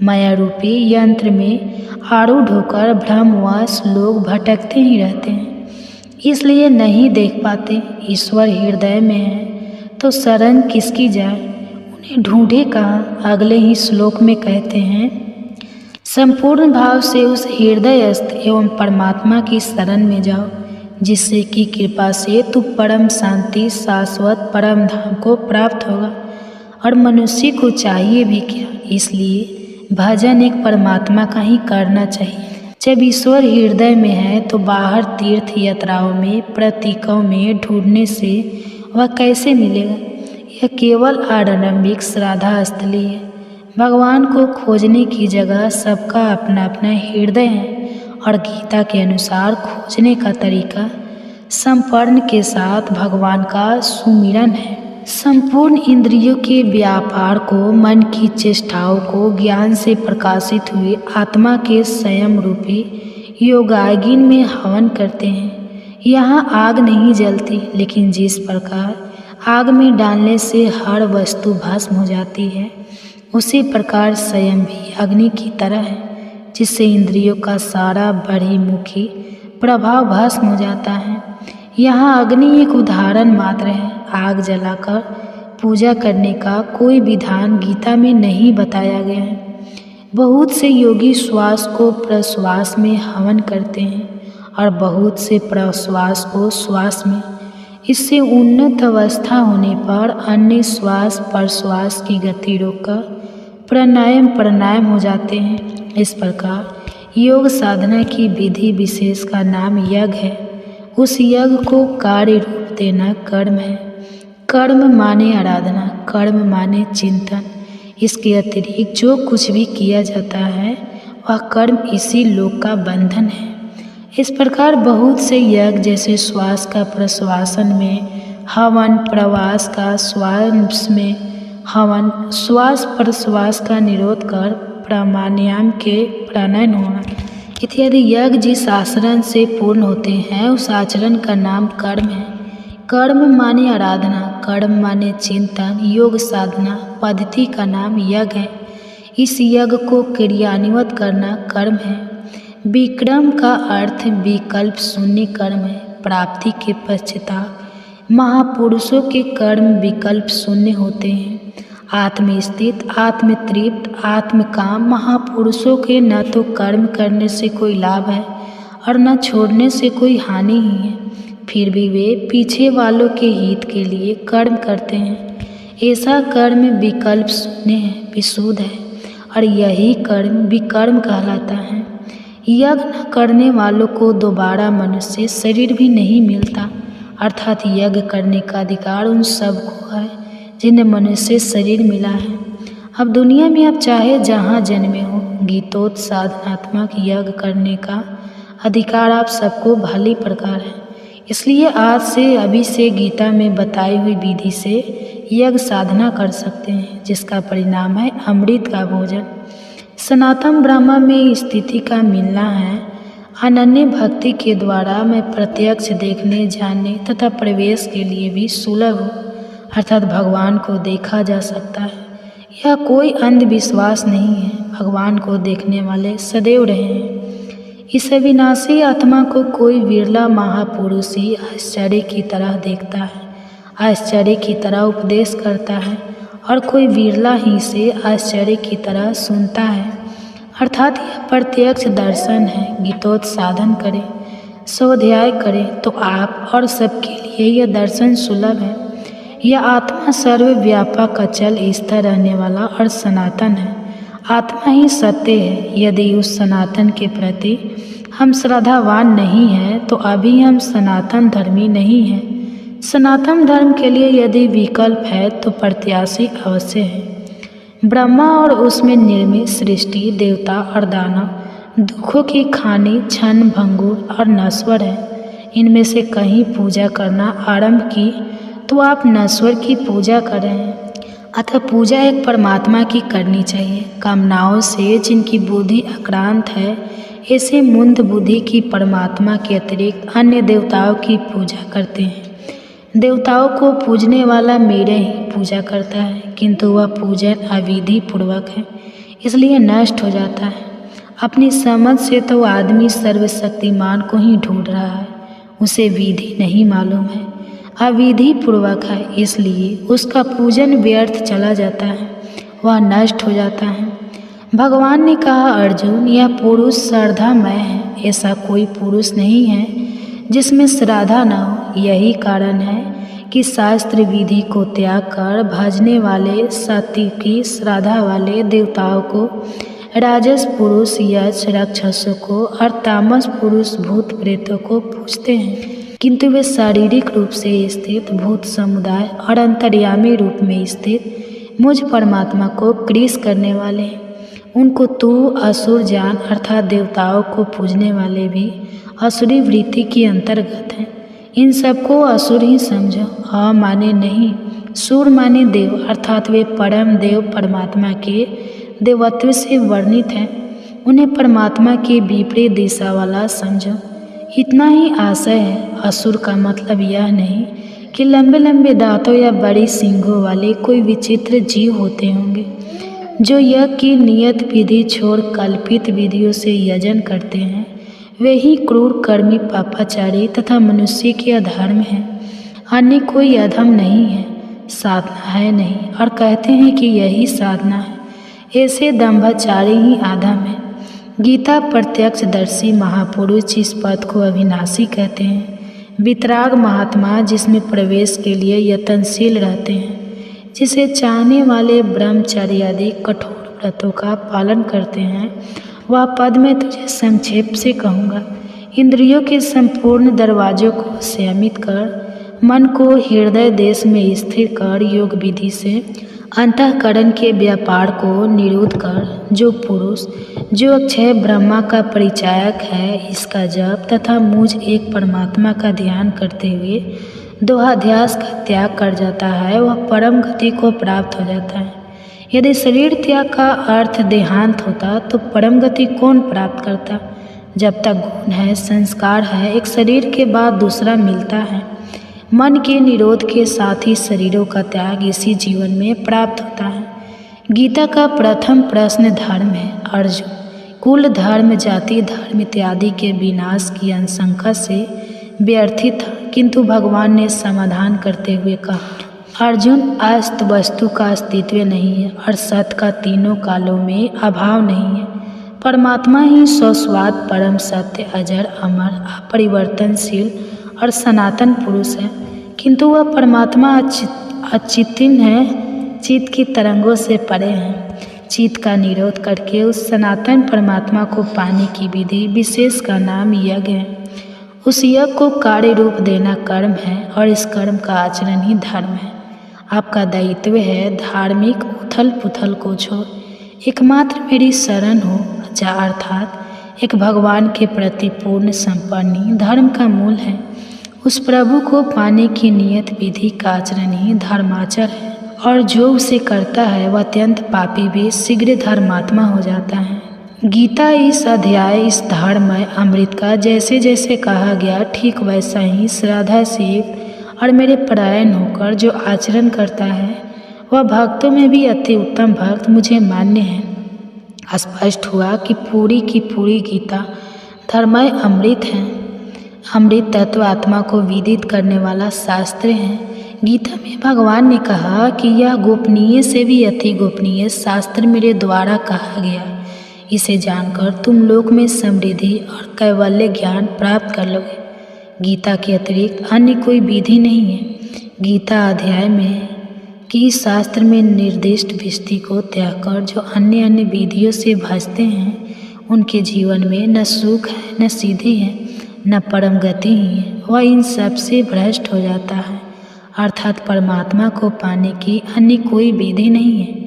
माया रूपी यंत्र में आरूढ़ होकर भ्रमवश लोग भटकते ही रहते हैं, इसलिए नहीं देख पाते। ईश्वर हृदय में है तो शरण किसकी जाए, उन्हें ढूंढे कहाँ? अगले ही श्लोक में कहते हैं, संपूर्ण भाव से उस हृदयस्थ एवं परमात्मा की शरण में जाओ, जिससे कि कृपा से तू परम शांति शाश्वत परम धाम को प्राप्त होगा। और मनुष्य को चाहिए भी क्या? इसलिए भजन एक परमात्मा का ही करना चाहिए। जब ईश्वर हृदय में है तो बाहर तीर्थ यात्राओं में प्रतीकों में ढूंढने से वह कैसे मिलेगा? यह केवल आडंबिक श्रद्धा स्थली है। भगवान को खोजने की जगह सबका अपना अपना हृदय है और गीता के अनुसार खोजने का तरीका संपन्न के साथ भगवान का सुमिरन है। संपूर्ण इंद्रियों के व्यापार को, मन की चेष्टाओं को ज्ञान से प्रकाशित हुए आत्मा के संयम रूपी योगाग्नि में हवन करते हैं। यहाँ आग नहीं जलती, लेकिन जिस प्रकार आग में डालने से हर वस्तु भस्म हो जाती है, उसी प्रकार संयम भी अग्नि की तरह है, जिससे इंद्रियों का सारा बहिर्मुखी प्रभाव भस्म हो जाता है। यहाँ अग्नि एक उदाहरण मात्र है। आग जलाकर पूजा करने का कोई विधान गीता में नहीं बताया गया है। बहुत से योगी श्वास को प्रश्वास में हवन करते हैं और बहुत से प्रश्वास को श्वास में। इससे उन्नत अवस्था होने पर अन्य श्वास प्रश्वास की गति रोककर प्राणायाम हो जाते हैं। इस प्रकार योग साधना की विधि विशेष का नाम यज्ञ है। उस यज्ञ को कार्य रूप देना कर्म है। कर्म माने आराधना, कर्म माने चिंतन। इसके अतिरिक्त जो कुछ भी किया जाता है वह कर्म इसी लोक का बंधन है। इस प्रकार बहुत से यज्ञ जैसे श्वास का प्रश्वासन में हवन, प्रवास का श्वास में हवन, श्वास प्रश्वास का निरोध कर प्राणायाम के प्राणायाम होना इत्यादि यज्ञ जिस आचरण से पूर्ण होते हैं उस आचरण का नाम कर्म है। कर्म माने आराधना, कर्म माने चिंतन, योग साधना पद्धति का नाम यज्ञ है। इस यज्ञ को क्रियान्वित करना कर्म है। विक्रम का अर्थ विकल्प शून्य कर्म है। प्राप्ति के पश्चात महापुरुषों के कर्म विकल्प शून्य होते हैं। आत्मस्थित, आत्मतृप्त, आत्मकाम महापुरुषों के न तो कर्म करने से कोई लाभ है और न छोड़ने से कोई हानि ही है, फिर भी वे पीछे वालों के हित के लिए कर्म करते हैं। ऐसा कर्म विकल्प शून्य है, विशुद्ध है और यही कर्म विकर्म कहलाता है। यज्ञ न करने वालों को दोबारा मनुष्य शरीर भी नहीं मिलता, अर्थात यज्ञ करने का अधिकार उन सबको है जिन्हें मनुष्य शरीर मिला है। अब दुनिया में आप चाहे जहाँ जन्मे हो, गीतोक्त साधनात्मक यज्ञ करने का अधिकार आप सबको भली प्रकार है। इसलिए आज से अभी से गीता में बताई हुई विधि से यज्ञ साधना कर सकते हैं, जिसका परिणाम है अमृत का भोजन। सनातन ब्रह्म में स्थिति का मिलना है। अनन्य भक्ति के द्वारा मैं प्रत्यक्ष देखने, जानने तथा प्रवेश के लिए भी सुलभ हूँ, अर्थात भगवान को देखा जा सकता है। यह कोई अंधविश्वास नहीं है। भगवान को देखने वाले सदैव रहे हैं। इस अविनाशी आत्मा को कोई विरला महापुरुष ही आश्चर्य की तरह देखता है, आश्चर्य की तरह उपदेश करता है और कोई विरला ही से आश्चर्य की तरह सुनता है, अर्थात यह प्रत्यक्ष दर्शन है। गीतोक्त साधन करें, स्वाध्याय करें तो आप और सबके लिए यह दर्शन सुलभ है। यह आत्मा सर्वव्यापक, अचल, स्थिर रहने वाला और सनातन है। आत्मा ही सत्य है। यदि उस सनातन के प्रति हम श्रद्धावान नहीं हैं तो अभी हम सनातन धर्मी नहीं हैं। सनातन धर्म के लिए यदि विकल्प है तो प्रत्याशी अवश्य है। ब्रह्मा और उसमें निर्मित सृष्टि, देवता और दानव दुखों की खानी, क्षण भंगुर और नश्वर है। इनमें से कहीं पूजा करना आरंभ की तो आप नश्वर की पूजा कर रहे हैं। अतः पूजा एक परमात्मा की करनी चाहिए। कामनाओं से जिनकी बुद्धि आक्रांत है, ऐसे मंद बुद्धि की परमात्मा के अतिरिक्त अन्य देवताओं की पूजा करते हैं। देवताओं को पूजने वाला मेरे ही पूजा करता है, किंतु वह पूजन अविधि पूर्वक है, इसलिए नष्ट हो जाता है। अपनी समझ से तो आदमी सर्वशक्तिमान को ही ढूंढ रहा है, उसे विधि नहीं मालूम है, अविधि पूर्वक है, इसलिए उसका पूजन व्यर्थ चला जाता है, वह नष्ट हो जाता है। भगवान ने कहा, अर्जुन, यह पुरुष श्रद्धामय है। ऐसा कोई पुरुष नहीं है जिसमें श्रद्धा न हो। यही कारण है कि शास्त्र विधि को त्याग कर भजने वाले सात्विकी श्रद्धा वाले देवताओं को, राजस पुरुष यक्ष राक्षसों को और तामस पुरुष भूत प्रेतों को पूजते हैं, किंतु वे शारीरिक रूप से स्थित भूत समुदाय और अंतर्यामी रूप में स्थित मुझ परमात्मा को क्रीस करने वाले हैं। उनको तू असुर जान, अर्थात देवताओं को पूजने वाले भी असुरी वृत्ति के अंतर्गत हैं। इन सबको असुर ही समझो। अ माने नहीं, सुर माने देव, अर्थात वे परम देव परमात्मा के देवत्व से वर्णित हैं। उन्हें परमात्मा के विपरीत दिशा वाला समझो। इतना ही आशय है। असुर का मतलब यह नहीं कि लंबे लंबे दांतों या बड़ी सींगों वाले कोई विचित्र जीव होते होंगे जो यज्ञ की नियत विधि छोड़ कल्पित विधियों से यजन करते हैं। वे ही क्रूर कर्मी, पापाचारी तथा मनुष्य के अधर्म हैं। अन्य कोई अधम नहीं है, साधना है नहीं, और कहते हैं कि यही साधना है। ऐसे दंभाचारी ही अधम है। गीता प्रत्यक्षदर्शी महापुरुष इस पद को अविनाशी कहते हैं। वितराग महात्मा जिसमें प्रवेश के लिए यत्नशील रहते हैं, जिसे चाहने वाले ब्रह्मचर्य आदि कठोर व्रतों का पालन करते हैं, वह पद मैं तुझे संक्षेप से कहूँगा। इंद्रियों के संपूर्ण दरवाजों को संयमित कर, मन को हृदय देश में स्थिर कर, योग विधि से अंतःकरण के व्यापार को निरुद्ध कर, जो पुरुष जो अक्षय ब्रह्मा का परिचायक है, इसका जप तथा मुझ एक परमात्मा का ध्यान करते हुए दोहाध्यास का त्याग कर जाता है, वह परम गति को प्राप्त हो जाता है। यदि शरीर त्याग का अर्थ देहांत होता तो परम गति कौन प्राप्त करता? जब तक गुण है, संस्कार है, एक शरीर के बाद दूसरा मिलता है। मन के निरोध के साथ ही शरीरों का त्याग इसी जीवन में प्राप्त होता है। गीता का प्रथम प्रश्न धर्म है। अर्जुन, कुल धर्म, जाति धर्म इत्यादि के विनाश की आशंका से व्यर्थित था, किंतु भगवान ने समाधान करते हुए कहा, अर्जुन, अस्त वस्तु का अस्तित्व नहीं है और सत का तीनों कालों में अभाव नहीं है। परमात्मा ही स्वस्वाद परम सत्य, अजर, अमर, अपरिवर्तनशील और सनातन पुरुष है, किंतु वह परमात्मा अचिंत्य है, चित्त की तरंगों से परे हैं। चित्त का निरोध करके उस सनातन परमात्मा को पाने की विधि विशेष का नाम यज्ञ है। उस यज्ञ को कार्य रूप देना कर्म है और इस कर्म का आचरण ही धर्म है। आपका दायित्व है धार्मिक उथल पुथल को छोड़ एकमात्र मेरी शरण हो जा, अर्थात एक भगवान के प्रति पूर्ण समर्पण धर्म का मूल है। उस प्रभु को पाने की नियत विधि का आचरण ही धर्माचर है, और जो उसे करता है वह अत्यंत पापी भी शीघ्र धर्मात्मा हो जाता है। गीता इस अध्याय, इस धर्ममय अमृत का जैसे जैसे कहा गया, ठीक वैसा ही श्रद्धा से युक्त और मेरे परायण होकर जो आचरण करता है, वह भक्तों में भी अति उत्तम भक्त मुझे मान्य है। स्पष्ट हुआ कि पूरी की पूरी गीता धर्ममय अमृत है। अमृत तत्व आत्मा को विदित करने वाला शास्त्र है। गीता में भगवान ने कहा कि यह गोपनीय से भी अति गोपनीय शास्त्र मेरे द्वारा कहा गया। इसे जानकर तुम लोक में समृद्धि और कैवल्य ज्ञान प्राप्त कर लोगे। गीता के अतिरिक्त अन्य कोई विधि नहीं है। गीता अध्याय में कि शास्त्र में निर्दिष्ट विष्टि को त्याग कर जो अन्य अन्य विधियों से भजते हैं, उनके जीवन में न सुख है, न सीधी है, न परम गति ही है। वह इन सब से भ्रष्ट हो जाता है, अर्थात परमात्मा को पाने की अन्य कोई विधि नहीं है।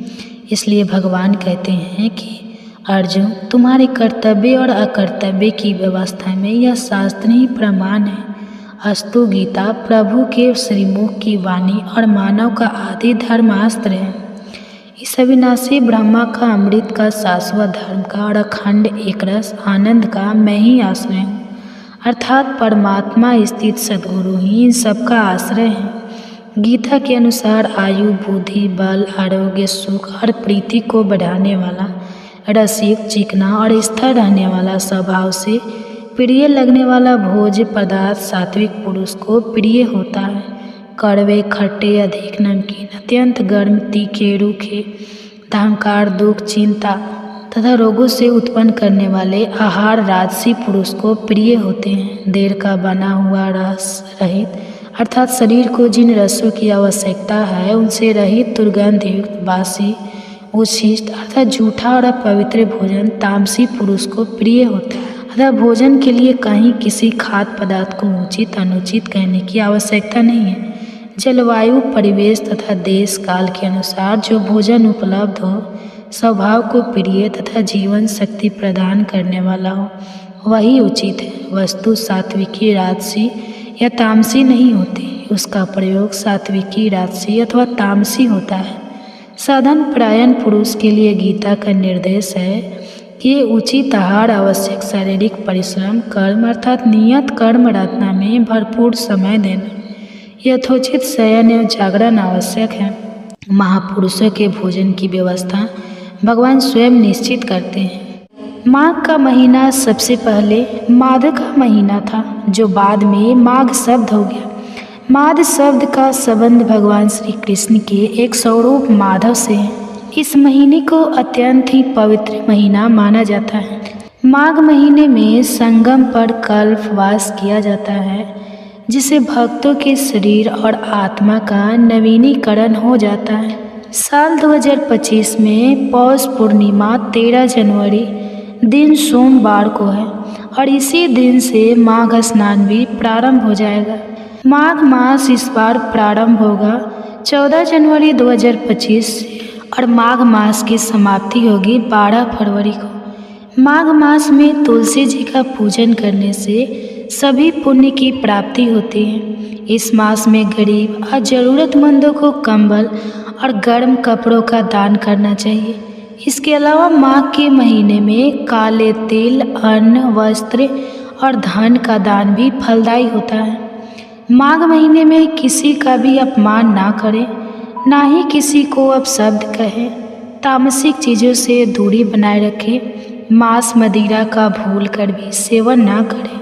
इसलिए भगवान कहते हैं कि अर्जुन, तुम्हारे कर्तव्य और अकर्तव्य की व्यवस्था में यह शास्त्र ही प्रमाण है। अस्तु गीता प्रभु के श्रीमुख की वाणी और मानव का आदि धर्मास्त्र है। इस अविनाशी ब्रह्मा का, अमृत का, शाश्वत धर्म का और अखंड एकरस आनंद का मैं ही आश्रय हूँ, अर्थात परमात्मा स्थित सद्गुरु ही इन सबका आश्रय है। गीता के अनुसार आयु, बुद्धि, बल, आरोग्य, सुख और प्रीति को बढ़ाने वाला, रसिक, चिकना और स्थिर रहने वाला, स्वभाव से प्रिय लगने वाला भोज्य पदार्थ सात्विक पुरुष को प्रिय होता है। कड़वे, खट्टे, अधिक नमकीन, अत्यंत गर्म, तीखे, रूखे, अहंकार, दुख, चिंता तथा रोगों से उत्पन्न करने वाले आहार राजसी पुरुष को प्रिय होते हैं। देर का बना हुआ रस रहित, अर्थात शरीर को जिन रसों की आवश्यकता है उनसे रहित, दुर्गंधयुक्त, बासी, उच्छिष्ट अर्थात झूठा और अपवित्र भोजन तामसी पुरुष को प्रिय होता है। अतः भोजन के लिए कहीं किसी खाद्य पदार्थ को उचित अनुचित कहने की आवश्यकता नहीं है। जलवायु, परिवेश तथा देश काल के अनुसार जो भोजन उपलब्ध हो, स्वभाव को प्रिय तथा जीवन शक्ति प्रदान करने वाला हो, वही उचित है। वस्तु सात्विकी, राजसी या तामसी नहीं होती, उसका प्रयोग सात्विकी, राजसी अथवा तामसी होता है। साधन परायण पुरुष के लिए गीता का निर्देश है कि उचित आहार, आवश्यक शारीरिक परिश्रम, कर्म अर्थात नियत कर्म रचना में भरपूर समय देना, यथोचित शयन एवं जागरण आवश्यक है। महापुरुषों के भोजन की व्यवस्था भगवान स्वयं निश्चित करते हैं। माघ का महीना सबसे पहले माध का महीना था, जो बाद में माघ शब्द हो गया। माध शब्द का संबंध भगवान श्री कृष्ण के एक स्वरूप माधव से है। इस महीने को अत्यंत ही पवित्र महीना माना जाता है। माघ महीने में संगम पर कल्पवास किया जाता है, जिससे भक्तों के शरीर और आत्मा का नवीनीकरण हो जाता है। साल 2025 में पौष पूर्णिमा 13 जनवरी दिन सोमवार को है और इसी दिन से माघ स्नान भी प्रारंभ हो जाएगा। माघ मास इस बार प्रारंभ होगा 14 जनवरी 2025 से और माघ मास की समाप्ति होगी 12 फरवरी को। माघ मास में तुलसी जी का पूजन करने से सभी पुण्य की प्राप्ति होती है। इस मास में गरीब और ज़रूरतमंदों को कंबल और गर्म कपड़ों का दान करना चाहिए। इसके अलावा माघ के महीने में काले तिल, अन्न, वस्त्र और धन का दान भी फलदायी होता है। माघ महीने में किसी का भी अपमान ना करें, ना ही किसी को अपशब्द कहें, तामसिक चीज़ों से दूरी बनाए रखें, मांस मदिरा का भूल कर भी सेवन ना करें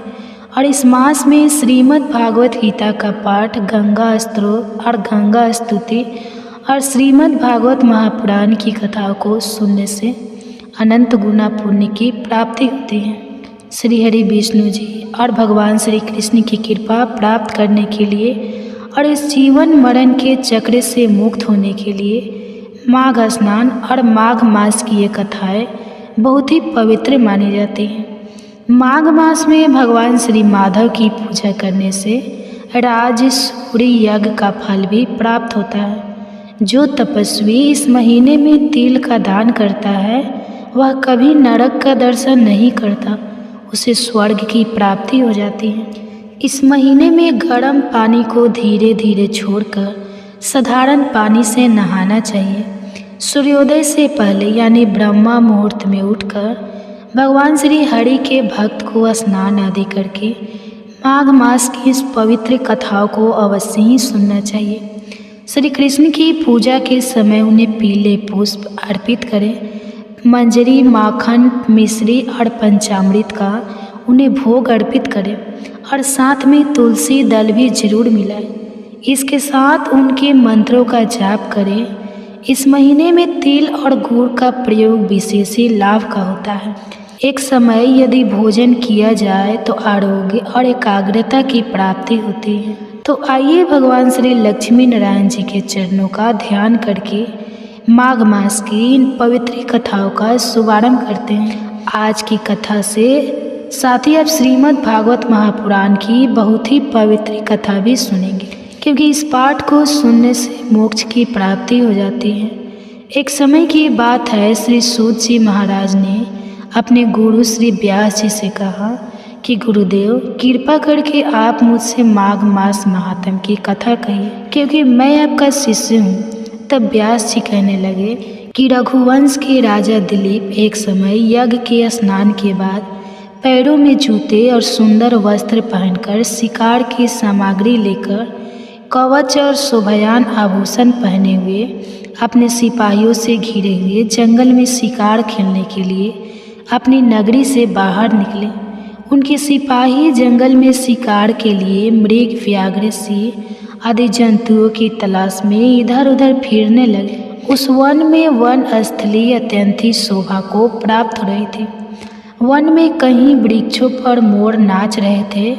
और इस मास में श्रीमद् भागवत गीता का पाठ, गंगा स्तोत्र और गंगा स्तुति और श्रीमद् भागवत महापुराण की कथाओं को सुनने से अनंत गुना पुण्य की प्राप्ति होती है। श्री हरि विष्णु जी और भगवान श्री कृष्ण की कृपा प्राप्त करने के लिए और इस जीवन मरण के चक्र से मुक्त होने के लिए माघ स्नान और माघ मास की ये कथाएं बहुत ही पवित्र मानी जाती हैं। माघ मास में भगवान श्री माधव की पूजा करने से राज सूर्य यज्ञ का फल भी प्राप्त होता है। जो तपस्वी इस महीने में तिल का दान करता है वह कभी नरक का दर्शन नहीं करता, उसे स्वर्ग की प्राप्ति हो जाती है। इस महीने में गर्म पानी को धीरे धीरे छोड़कर साधारण पानी से नहाना चाहिए। सूर्योदय से पहले यानी ब्रह्मा मुहूर्त में उठकर भगवान श्री हरि के भक्त को स्नान आदि करके माघ मास की इस पवित्र कथाओं को अवश्य ही सुनना चाहिए। श्री कृष्ण की पूजा के समय उन्हें पीले पुष्प अर्पित करें। मंजरी, माखन, मिश्री और पंचामृत का उन्हें भोग अर्पित करें और साथ में तुलसी दल भी जरूर मिलाएं। इसके साथ उनके मंत्रों का जाप करें। इस महीने में तिल और गुड़ का प्रयोग विशेष ही लाभ का होता है। एक समय यदि भोजन किया जाए तो आरोग्य और एकाग्रता की प्राप्ति होती है। तो आइए भगवान श्री लक्ष्मी नारायण जी के चरणों का ध्यान करके माघ मास की इन पवित्र कथाओं का शुभारंभ करते हैं। आज की कथा से साथ ही आप श्रीमद् भागवत महापुराण की बहुत ही पवित्र कथा भी सुनेंगे, क्योंकि इस पाठ को सुनने से मोक्ष की प्राप्ति हो जाती है। एक समय की बात है, श्री सूत जी महाराज ने अपने गुरु श्री व्यास जी से कहा कि गुरुदेव, कृपा करके आप मुझसे माघ मास महात्म की कथा कहिए, क्योंकि मैं आपका शिष्य हूँ। तब व्यास जी कहने लगे कि रघुवंश के राजा दिलीप एक समय यज्ञ के स्नान के बाद पैरों में जूते और सुंदर वस्त्र पहनकर शिकार की सामग्री लेकर कवच और शोभायान आभूषण पहने हुए अपने सिपाहियों से घिरे हुए जंगल में शिकार खेलने के लिए अपनी नगरी से बाहर निकले। उनके सिपाही जंगल में शिकार के लिए मृग, व्याघ्र, सिंह आदि जंतुओं की तलाश में इधर उधर फिरने लगे। उस वन में वन स्थली अत्यंत ही शोभा को प्राप्त हो रही थी। वन में कहीं वृक्षों पर मोर नाच रहे थे,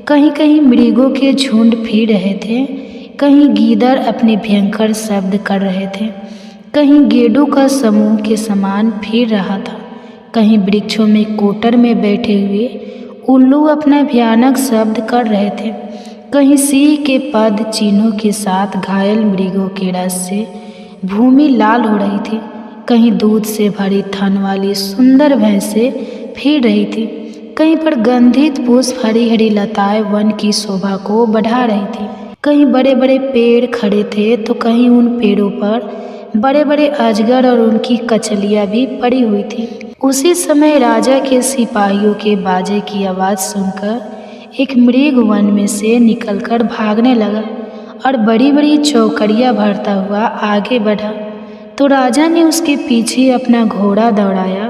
कहीं कहीं मृगों के झुंड फिर रहे थे, कहीं गीदड़ अपने भयंकर शब्द कर रहे थे, कहीं गेंडों का समूह के समान फिर रहा था, कहीं वृक्षों में कोटर में बैठे हुए उल्लू अपना भयानक शब्द कर रहे थे, कहीं सिंह के पद चिन्हों के साथ घायल मृगों के रस से भूमि लाल हो रही थी, कहीं दूध से भरी थन वाली सुंदर भैंसें फिर रही थी, कहीं पर गंधित पुष्प हरी हरी लताएं वन की शोभा को बढ़ा रही थी, कहीं बड़े बड़े पेड़ खड़े थे तो कहीं उन पेड़ों पर बड़े बड़े अजगर और उनकी कचलियाँ भी पड़ी हुई थी। उसी समय राजा के सिपाहियों के बाजे की आवाज़ सुनकर एक मृग वन में से निकलकर भागने लगा और बड़ी बड़ी चौकड़ियाँ भरता हुआ आगे बढ़ा। तो राजा ने उसके पीछे अपना घोड़ा दौड़ाया,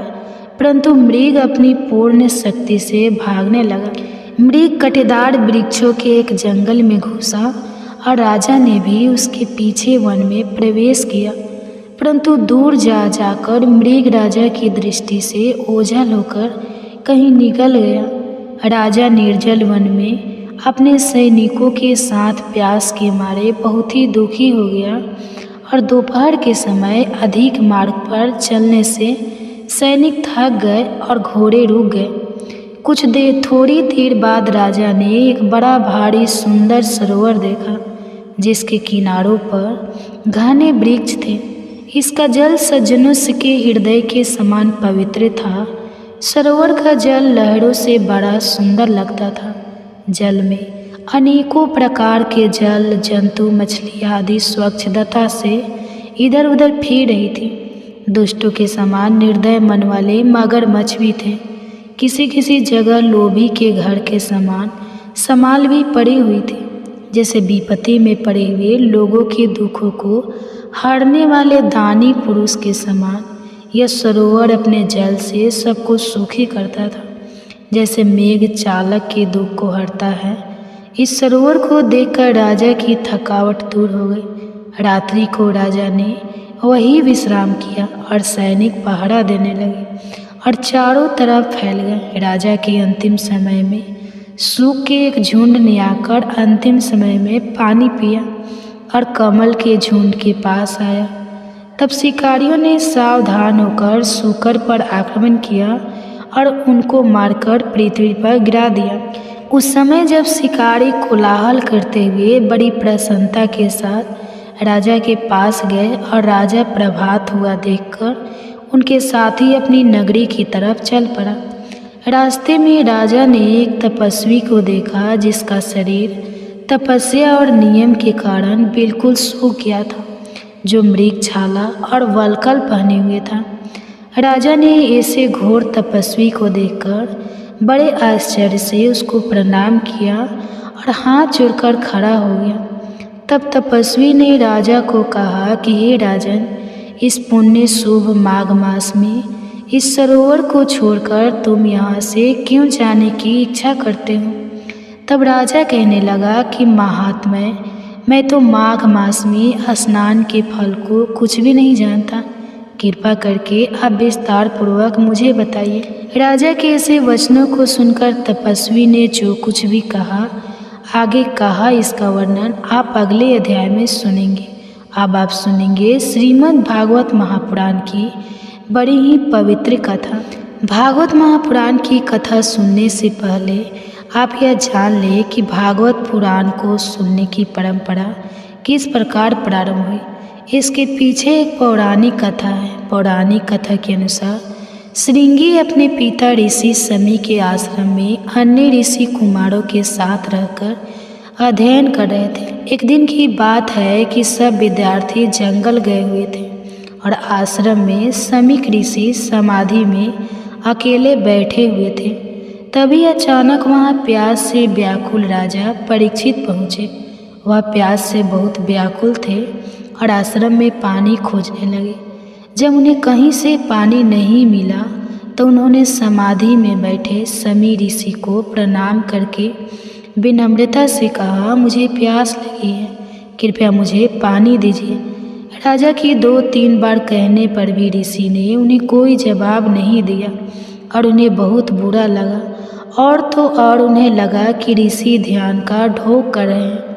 परंतु मृग अपनी पूर्ण शक्ति से भागने लगा। मृग कटेदार वृक्षों के एक जंगल में घुसा और राजा ने भी उसके पीछे वन में प्रवेश किया, परंतु दूर जा जाकर मृग राजा की दृष्टि से ओझल होकर कहीं निकल गया। राजा निर्जल वन में अपने सैनिकों के साथ प्यास के मारे बहुत ही दुखी हो गया और दोपहर के समय अधिक मार्ग पर चलने से सैनिक थक गए और घोड़े रुक गए। थोड़ी देर बाद राजा ने एक बड़ा भारी सुंदर सरोवर देखा, जिसके किनारों पर घने वृक्ष थे। इसका जल सज्जनों के हृदय के समान पवित्र था। सरोवर का जल लहरों से बड़ा सुंदर लगता था। जल में अनेकों प्रकार के जल जंतु, मछली आदि स्वच्छता से इधर उधर फिर रही थी। दुष्टों के समान निर्दय मन वाले मगरमच्छ भी थे। किसी किसी जगह लोभी के घर के समान समाल भी पड़ी हुई थी, जैसे विपत्ति में पड़े हुए लोगों के दुखों को हरने वाले दानी पुरुष के समान यह सरोवर अपने जल से सबको सुखी करता था, जैसे मेघ चालक के दुख को हरता है। इस सरोवर को देखकर राजा की थकावट दूर हो गई। रात्रि को राजा ने वही विश्राम किया और सैनिक पहरा देने लगे और चारों तरफ फैल गए। राजा के अंतिम समय में सूख के एक झुंड ने आकर अंतिम समय में पानी पिया और कमल के झुंड के पास आया। तब शिकारियों ने सावधान होकर सूकर पर आक्रमण किया और उनको मारकर पृथ्वी पर गिरा दिया। उस समय जब शिकारी कोलाहल करते हुए बड़ी प्रसन्नता के साथ राजा के पास गए और राजा प्रभात हुआ देखकर उनके साथ ही अपनी नगरी की तरफ चल पड़ा। रास्ते में राजा ने एक तपस्वी को देखा, जिसका शरीर तपस्या और नियम के कारण बिल्कुल सूख गया था, जो मृग छाला और वलकल पहने हुए था। राजा ने ऐसे घोर तपस्वी को देखकर बड़े आश्चर्य से उसको प्रणाम किया और हाथ जोड़कर खड़ा हो गया। तब तपस्वी ने राजा को कहा कि हे राजन, इस पुण्य शुभ माघ मास में इस सरोवर को छोड़कर तुम यहाँ से क्यों जाने की इच्छा करते हो? तब राजा कहने लगा कि महात्मय, मैं तो माघ मास में स्नान के फल को कुछ भी नहीं जानता। कृपा करके आप विस्तार पूर्वक मुझे बताइए। राजा के ऐसे वचनों को सुनकर तपस्वी ने जो कुछ भी कहा आगे कहा, इसका वर्णन आप अगले अध्याय में सुनेंगे। अब आप सुनेंगे श्रीमद् भागवत महापुराण की बड़ी ही पवित्र कथा। भागवत महापुराण की कथा सुनने से पहले आप यह जान लें कि भागवत पुराण को सुनने की परंपरा किस प्रकार प्रारंभ हुई। इसके पीछे एक पौराणिक कथा है। पौराणिक कथा के अनुसार श्रृंगी अपने पिता ऋषि शमी के आश्रम में अन्य ऋषि कुमारों के साथ रहकर अध्ययन कर रहे थे। एक दिन की बात है कि सब विद्यार्थी जंगल गए हुए थे और आश्रम में शमीक ऋषि समाधि में अकेले बैठे हुए थे। तभी अचानक वहाँ प्यास से व्याकुल राजा परीक्षित पहुँचे। वह प्यास से बहुत व्याकुल थे और आश्रम में पानी खोजने लगे। जब उन्हें कहीं से पानी नहीं मिला तो उन्होंने समाधि में बैठे शमी ऋषि को प्रणाम करके विनम्रता से कहा, मुझे प्यास लगी है, कृपया मुझे पानी दीजिए। राजा की 2-3 बार कहने पर भी ऋषि ने उन्हें कोई जवाब नहीं दिया और उन्हें बहुत बुरा लगा। और तो और उन्हें लगा कि ऋषि ध्यान का ढोंग कर रहे हैं।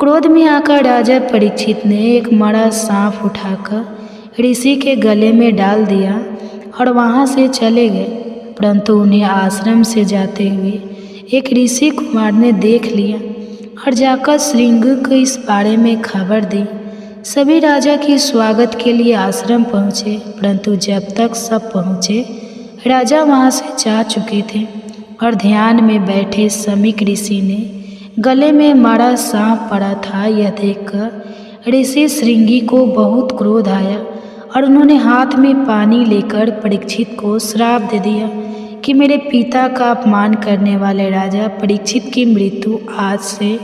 क्रोध में आकर राजा परीक्षित ने एक मरा सांप उठाकर ऋषि के गले में डाल दिया और वहाँ से चले गए। परंतु उन्हें आश्रम से जाते हुए एक ऋषि कुमार ने देख लिया और जाकर श्रृंगी को इस बारे में खबर दी। सभी राजा के स्वागत के लिए आश्रम पहुँचे, परंतु जब तक सब पहुँचे राजा वहाँ से जा चुके थे और ध्यान में बैठे शमीक ऋषि ने गले में मरा सांप पड़ा था। यह देखकर ऋषि श्रृंगी को बहुत क्रोध आया और उन्होंने हाथ में पानी लेकर परीक्षित को श्राप दे दिया कि मेरे पिता का अपमान करने वाले राजा परीक्षित की मृत्यु आज से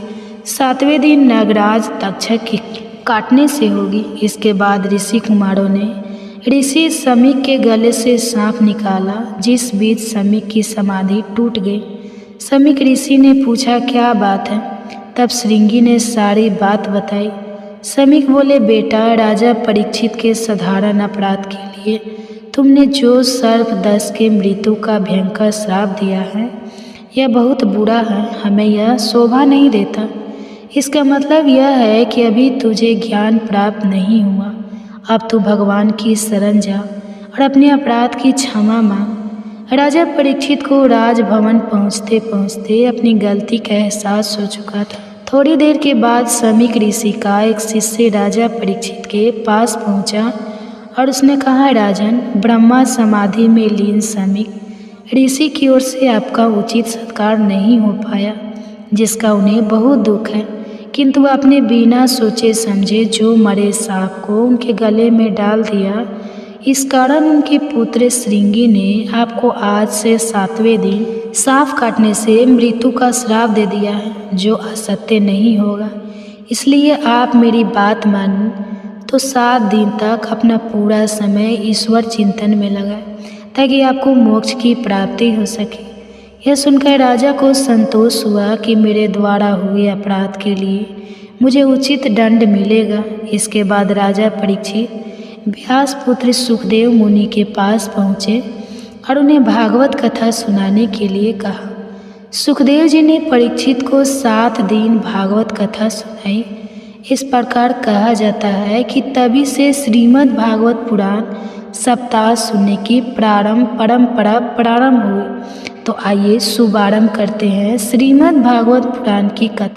7वें दिन नागराज तक्षक के काटने से होगी। इसके बाद ऋषि कुमारों ने ऋषि शमीक के गले से सांप निकाला, जिस बीच शमीक की समाधि टूट गई। शमीक ऋषि ने पूछा, क्या बात है? तब श्रृंगी ने सारी बात बताई। शमीक बोले, बेटा, राजा परीक्षित के साधारण अपराध के लिए तुमने जो सर्प दंश के मृत्यु का भयंकर श्राप दिया है यह बहुत बुरा है, हमें यह शोभा नहीं देता। इसका मतलब यह है कि अभी तुझे ज्ञान प्राप्त नहीं हुआ। अब तू भगवान की शरण जा और अपने अपराध की क्षमा मांग। राजा परीक्षित को राजभवन पहुँचते पहुँचते अपनी गलती का एहसास हो चुका था। थोड़ी देर के बाद शमीक ऋषि का एक शिष्य राजा परीक्षित के पास पहुँचा और उसने कहा, राजन, ब्रह्मा समाधि में लीन शमीक ऋषि की ओर से आपका उचित सत्कार नहीं हो पाया, जिसका उन्हें बहुत दुख है। किंतु वह अपने बिना सोचे समझे जो मरे सांप को उनके गले में डाल दिया। इस कारण उनके पुत्र श्रृंगी ने आपको आज से 7वें दिन सांप काटने से मृत्यु का श्राप दे दिया है, जो असत्य नहीं होगा। इसलिए आप मेरी बात मानें तो 7 दिन तक अपना पूरा समय ईश्वर चिंतन में लगाएं, ताकि आपको मोक्ष की प्राप्ति हो सके। यह सुनकर राजा को संतोष हुआ कि मेरे द्वारा हुए अपराध के लिए मुझे उचित दंड मिलेगा। इसके बाद राजा परीक्षित व्यास पुत्र सुखदेव मुनि के पास पहुँचे और उन्हें भागवत कथा सुनाने के लिए कहा। सुखदेव जी ने परीक्षित को 7 दिन भागवत कथा सुनाई। इस प्रकार कहा जाता है कि तभी से श्रीमद् भागवत पुराण सप्ताह सुनने की परंपरा प्रारंभ हुई। तो आइए शुभारंभ करते हैं श्रीमद् भागवत पुराण की कथा।